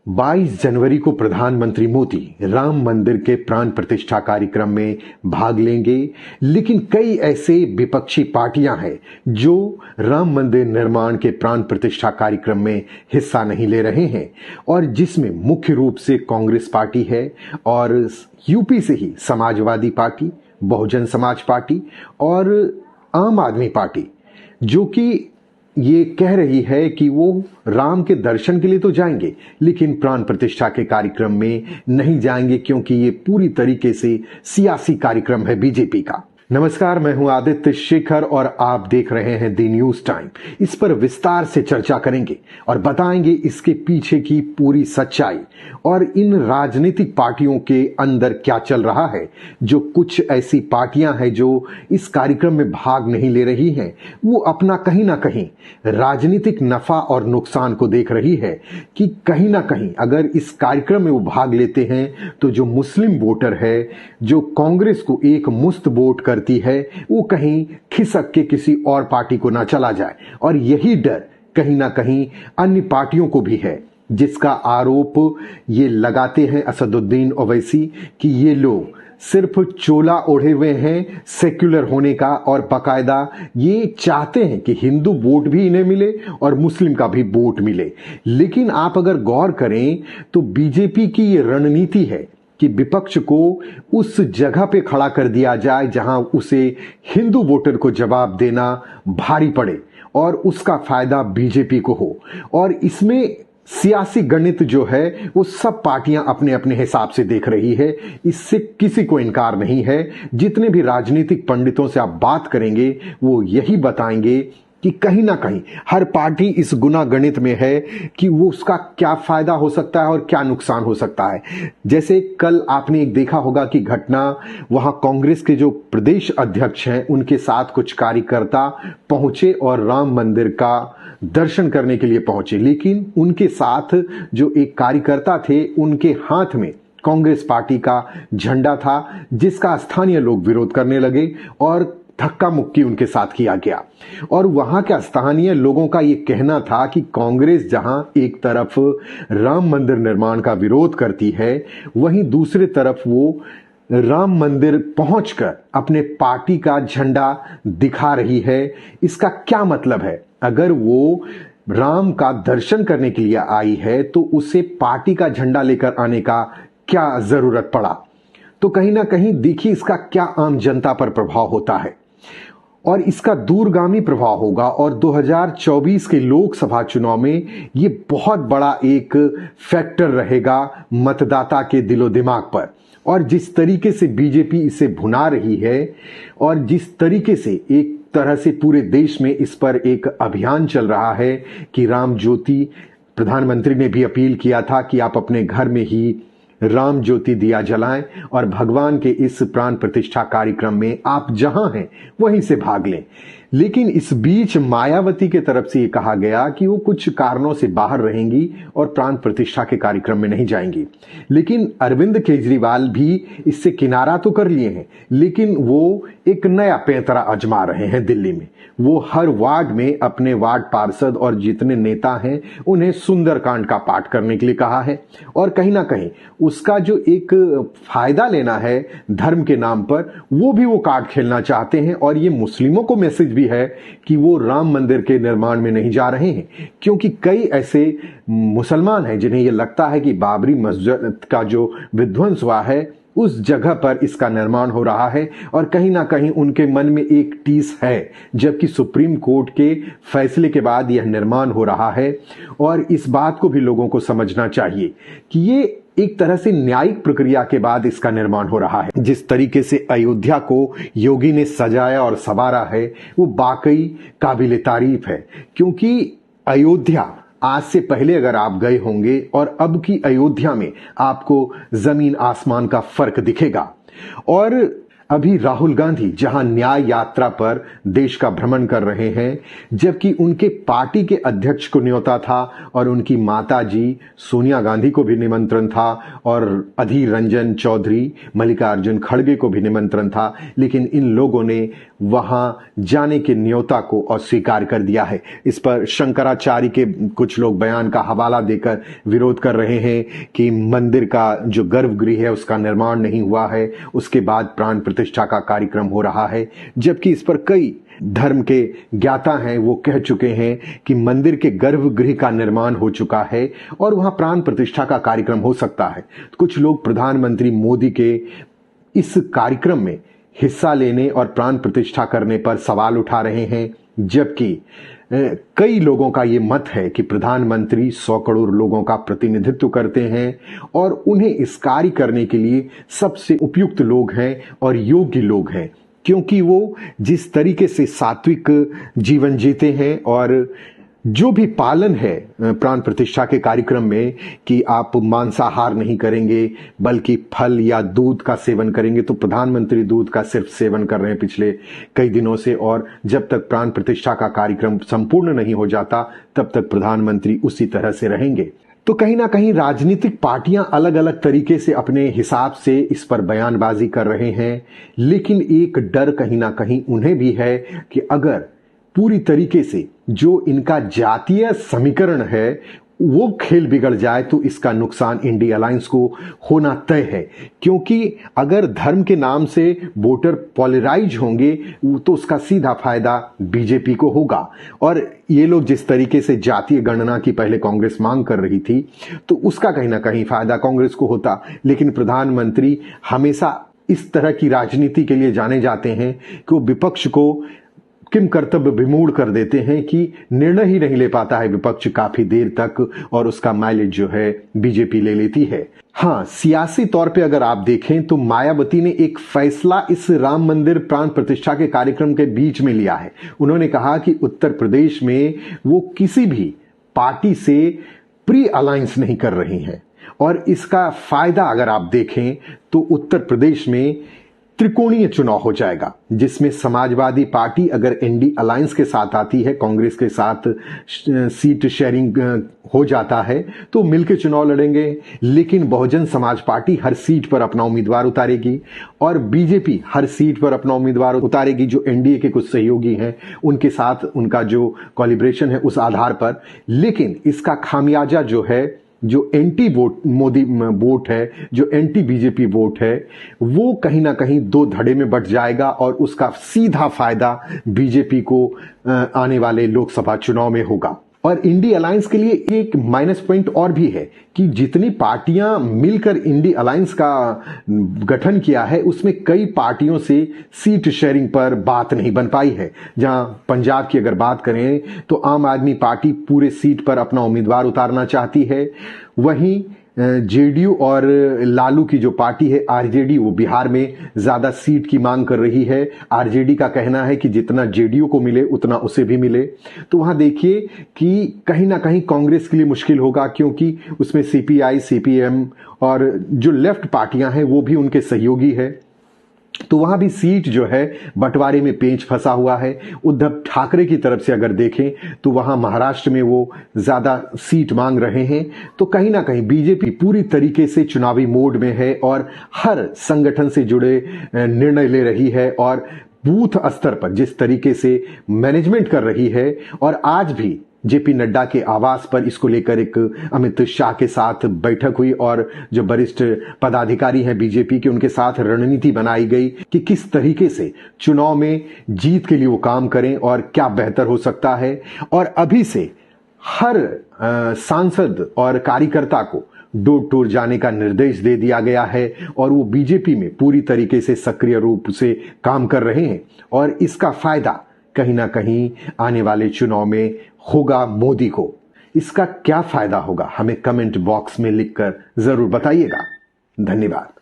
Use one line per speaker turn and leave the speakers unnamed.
22 जनवरी को प्रधानमंत्री मोदी राम मंदिर के प्राण प्रतिष्ठा कार्यक्रम में भाग लेंगे, लेकिन कई ऐसे विपक्षी पार्टियां हैं जो राम मंदिर निर्माण के प्राण प्रतिष्ठा कार्यक्रम में हिस्सा नहीं ले रहे हैं, और जिसमें मुख्य रूप से कांग्रेस पार्टी है और यूपी से ही समाजवादी पार्टी, बहुजन समाज पार्टी और आम आदमी पार्टी, जो कि ये कह रही है कि वो राम के दर्शन के लिए तो जाएंगे लेकिन प्राण प्रतिष्ठा के कार्यक्रम में नहीं जाएंगे, क्योंकि ये पूरी तरीके से सियासी कार्यक्रम है बीजेपी का। नमस्कार, मैं हूं आदित्य शेखर और आप देख रहे हैं दी न्यूज टाइम। इस पर विस्तार से चर्चा करेंगे और बताएंगे इसके पीछे की पूरी सच्चाई और इन राजनीतिक पार्टियों के अंदर क्या चल रहा है। जो कुछ ऐसी पार्टियां हैं जो इस कार्यक्रम में भाग नहीं ले रही हैं, वो अपना कहीं ना कहीं राजनीतिक नफा और नुकसान को देख रही है कि कहीं ना कहीं अगर इस कार्यक्रम में वो भाग लेते हैं तो जो मुस्लिम वोटर है, जो कांग्रेस को एक मुश्त वोट करती है, वो कहीं खिसक के किसी और पार्टी को ना चला जाए। और यही डर कहीं ना कहीं अन्य पार्टियों को भी है, जिसका आरोप ये लगाते हैं असदुद्दीन ओवैसी कि ये लोग सिर्फ चोला ओढ़े हुए हैं सेक्युलर होने का, और बाकायदा ये चाहते हैं कि हिंदू वोट भी इन्हें मिले और मुस्लिम का भी वोट मिले। लेकिन आप अगर गौर करें तो बीजेपी की ये रणनीति है कि विपक्ष को उस जगह पे खड़ा कर दिया जाए जहां उसे हिंदू वोटर को जवाब देना भारी पड़े और उसका फायदा बीजेपी को हो। और इसमें सियासी गणित जो है वो सब पार्टियां अपने अपने हिसाब से देख रही है, इससे किसी को इनकार नहीं है। जितने भी राजनीतिक पंडितों से आप बात करेंगे वो यही बताएंगे कि कहीं ना कहीं हर पार्टी इस गुना गणित में है कि वो उसका क्या फायदा हो सकता है और क्या नुकसान हो सकता है। जैसे कल आपने एक देखा होगा कि घटना, वहां कांग्रेस के जो प्रदेश अध्यक्ष हैं उनके साथ कुछ कार्यकर्ता पहुंचे और राम मंदिर का दर्शन करने के लिए पहुंचे, लेकिन उनके साथ जो एक कार्यकर्ता थे उनके हाथ में कांग्रेस पार्टी का झंडा था, जिसका स्थानीय लोग विरोध करने लगे और धक्का मुक्की उनके साथ किया गया। और वहां के स्थानीय लोगों का यह कहना था कि कांग्रेस जहां एक तरफ राम मंदिर निर्माण का विरोध करती है, वहीं दूसरी तरफ वो राम मंदिर पहुंचकर अपने पार्टी का झंडा दिखा रही है। इसका क्या मतलब है? अगर वो राम का दर्शन करने के लिए आई है तो उसे पार्टी का झंडा लेकर आने का क्या जरूरत पड़ा? तो कहीं ना कहीं देखिए इसका क्या आम जनता पर प्रभाव होता है, और इसका दूरगामी प्रभाव होगा। और 2024 के लोकसभा चुनाव में ये बहुत बड़ा एक फैक्टर रहेगा मतदाता के दिलो दिमाग पर। और जिस तरीके से बीजेपी इसे भुना रही है और जिस तरीके से एक तरह से पूरे देश में इस पर एक अभियान चल रहा है कि राम ज्योति, प्रधानमंत्री ने भी अपील किया था कि आप अपने घर में ही राम ज्योति दिया जलाएं और भगवान के इस प्राण प्रतिष्ठा कार्यक्रम में आप जहां हैं वहीं से भाग लें। लेकिन इस बीच मायावती के तरफ से ये कहा गया कि वो कुछ कारणों से बाहर रहेंगी और प्राण प्रतिष्ठा के कार्यक्रम में नहीं जाएंगी। लेकिन अरविंद केजरीवाल भी इससे किनारा तो कर लिए हैं, लेकिन वो एक नया पैंतरा आजमा रहे हैं दिल्ली में। वो हर वार्ड में अपने वार्ड पार्षद और जितने नेता हैं उन्हें सुंदरकांड का पाठ करने के लिए कहा है, और कहीं ना कहीं उसका जो एक फायदा लेना है धर्म के नाम पर, वो भी वो कार्ड खेलना चाहते हैं। और ये मुस्लिमों को मैसेज भी है कि वो राम मंदिर के निर्माण में नहीं जा रहे हैं, क्योंकि कई ऐसे मुसलमान हैं जिन्हें यह लगता है कि बाबरी मस्जिद का जो विध्वंस हुआ है उस जगह पर इसका निर्माण हो रहा है, और कहीं ना कहीं उनके मन में एक टीस है, जबकि सुप्रीम कोर्ट के फैसले के बाद यह निर्माण हो रहा है। और इस बात को भी लोगों को समझना चाहिए कि ये एक तरह से न्यायिक प्रक्रिया के बाद इसका निर्माण हो रहा है। जिस तरीके से अयोध्या को योगी ने सजाया और संवारा है वो वाकई काबिले तारीफ है, क्योंकि अयोध्या आज से पहले अगर आप गए होंगे और अब की अयोध्या में आपको जमीन आसमान का फर्क दिखेगा। और अभी राहुल गांधी जहां न्याय यात्रा पर देश का भ्रमण कर रहे हैं, जबकि उनके पार्टी के अध्यक्ष को न्योता था और उनकी माताजी सोनिया गांधी को भी निमंत्रण था और अधीर रंजन चौधरी, मल्लिकार्जुन खड़गे को भी निमंत्रण था, लेकिन इन लोगों ने वहां जाने के न्योता को अस्वीकार कर दिया है। इस पर शंकराचार्य के कुछ लोग बयान का हवाला देकर विरोध कर रहे हैं कि मंदिर का जो गर्भगृह है उसका निर्माण नहीं हुआ है, उसके बाद प्राण प्रतिष्ठा का कार्यक्रम हो रहा है, जबकि इस पर कई धर्म के ज्ञाता हैं वो कह चुके हैं कि मंदिर के गर्भगृह का निर्माण हो चुका है और वहां प्राण प्रतिष्ठा का कार्यक्रम हो सकता है। कुछ लोग प्रधानमंत्री मोदी के इस कार्यक्रम में हिस्सा लेने और प्राण प्रतिष्ठा करने पर सवाल उठा रहे हैं, जबकि कई लोगों का ये मत है कि प्रधानमंत्री 100 करोड़ लोगों का प्रतिनिधित्व करते हैं और उन्हें इस कार्य करने के लिए सबसे उपयुक्त लोग हैं और योग्य लोग हैं, क्योंकि वो जिस तरीके से सात्विक जीवन जीते हैं और जो भी पालन है प्राण प्रतिष्ठा के कार्यक्रम में कि आप मांसाहार नहीं करेंगे बल्कि फल या दूध का सेवन करेंगे, तो प्रधानमंत्री दूध का सिर्फ सेवन कर रहे हैं पिछले कई दिनों से, और जब तक प्राण प्रतिष्ठा का कार्यक्रम संपूर्ण नहीं हो जाता तब तक प्रधानमंत्री उसी तरह से रहेंगे। तो कहीं ना कहीं राजनीतिक पार्टियां अलग अलग तरीके से अपने हिसाब से इस पर बयानबाजी कर रहे हैं, लेकिन एक डर कहीं ना कहीं उन्हें भी है कि अगर पूरी तरीके से जो इनका जातीय समीकरण है वो खेल बिगड़ जाए तो इसका नुकसान इंडी अलायंस को होना तय है, क्योंकि अगर धर्म के नाम से वोटर पॉलराइज होंगे तो उसका सीधा फायदा बीजेपी को होगा। और ये लोग जिस तरीके से जातीय गणना की पहले कांग्रेस मांग कर रही थी तो उसका कहीं ना कहीं फायदा कांग्रेस को होता, लेकिन प्रधानमंत्री हमेशा इस तरह की राजनीति के लिए जाने जाते हैं कि वो विपक्ष को किम कर्तव्य विमूढ़ कर देते हैं कि निर्णय ही नहीं ले पाता है विपक्ष काफी देर तक और उसका माइलेज जो है बीजेपी ले लेती है। हाँ, सियासी तौर पे अगर आप देखें तो मायावती ने एक फैसला इस राम मंदिर प्राण प्रतिष्ठा के कार्यक्रम के बीच में लिया है। उन्होंने कहा कि उत्तर प्रदेश में वो किसी भी पार्टी से प्री अलायंस नहीं कर रही हैं और इसका फायदा अगर आप देखें तो उत्तर प्रदेश में त्रिकोणीय चुनाव हो जाएगा, जिसमें समाजवादी पार्टी अगर इंडी अलायंस के साथ आती है, कांग्रेस के साथ सीट शेयरिंग हो जाता है तो मिलकर चुनाव लड़ेंगे, लेकिन बहुजन समाज पार्टी हर सीट पर अपना उम्मीदवार उतारेगी और बीजेपी हर सीट पर अपना उम्मीदवार उतारेगी। जो एनडीए के कुछ सहयोगी हैं उनके साथ उनका जो कोलिब्रेशन है उस आधार पर, लेकिन इसका खामियाजा जो है, जो एंटी वोट मोदी वोट है, जो एंटी बीजेपी वोट है, वो कहीं ना कहीं दो धड़े में बंट जाएगा और उसका सीधा फायदा बीजेपी को आने वाले लोकसभा चुनाव में होगा। और इंडी अलायंस के लिए एक माइनस पॉइंट और भी है कि जितनी पार्टियां मिलकर इंडी अलायंस का गठन किया है उसमें कई पार्टियों से सीट शेयरिंग पर बात नहीं बन पाई है। जहां पंजाब की अगर बात करें तो आम आदमी पार्टी पूरे सीट पर अपना उम्मीदवार उतारना चाहती है, वहीं जेडीयू और लालू की जो पार्टी है आरजेडी, वो बिहार में ज्यादा सीट की मांग कर रही है। आरजेडी का कहना है कि जितना जेडीयू को मिले उतना उसे भी मिले। तो वहां देखिए कि कहीं ना कहीं कांग्रेस के लिए मुश्किल होगा, क्योंकि उसमें सीपीआई, सीपीएम और जो लेफ्ट पार्टियां हैं वो भी उनके सहयोगी है। तो वहां भी सीट जो है बंटवारे में पेंच फंसा हुआ है। उद्धव ठाकरे की तरफ से अगर देखें तो वहां महाराष्ट्र में वो ज्यादा सीट मांग रहे हैं। तो कहीं ना कहीं बीजेपी पूरी तरीके से चुनावी मोड में है और हर संगठन से जुड़े निर्णय ले रही है और बूथ स्तर पर जिस तरीके से मैनेजमेंट कर रही है। और आज भी जेपी नड्डा के आवास पर इसको लेकर एक अमित शाह के साथ बैठक हुई और जो वरिष्ठ पदाधिकारी हैं बीजेपी के, उनके साथ रणनीति बनाई गई कि किस तरीके से चुनाव में जीत के लिए वो काम करें और क्या बेहतर हो सकता है। और अभी से हर सांसद और कार्यकर्ता को डोर टूर जाने का निर्देश दे दिया गया है और वो बीजेपी में पूरी तरीके से सक्रिय रूप से काम कर रहे हैं और इसका फायदा कहीं ना कहीं आने वाले चुनाव में होगा मोदी को। इसका क्या फायदा होगा हमें कमेंट बॉक्स में लिखकर जरूर बताइएगा। धन्यवाद।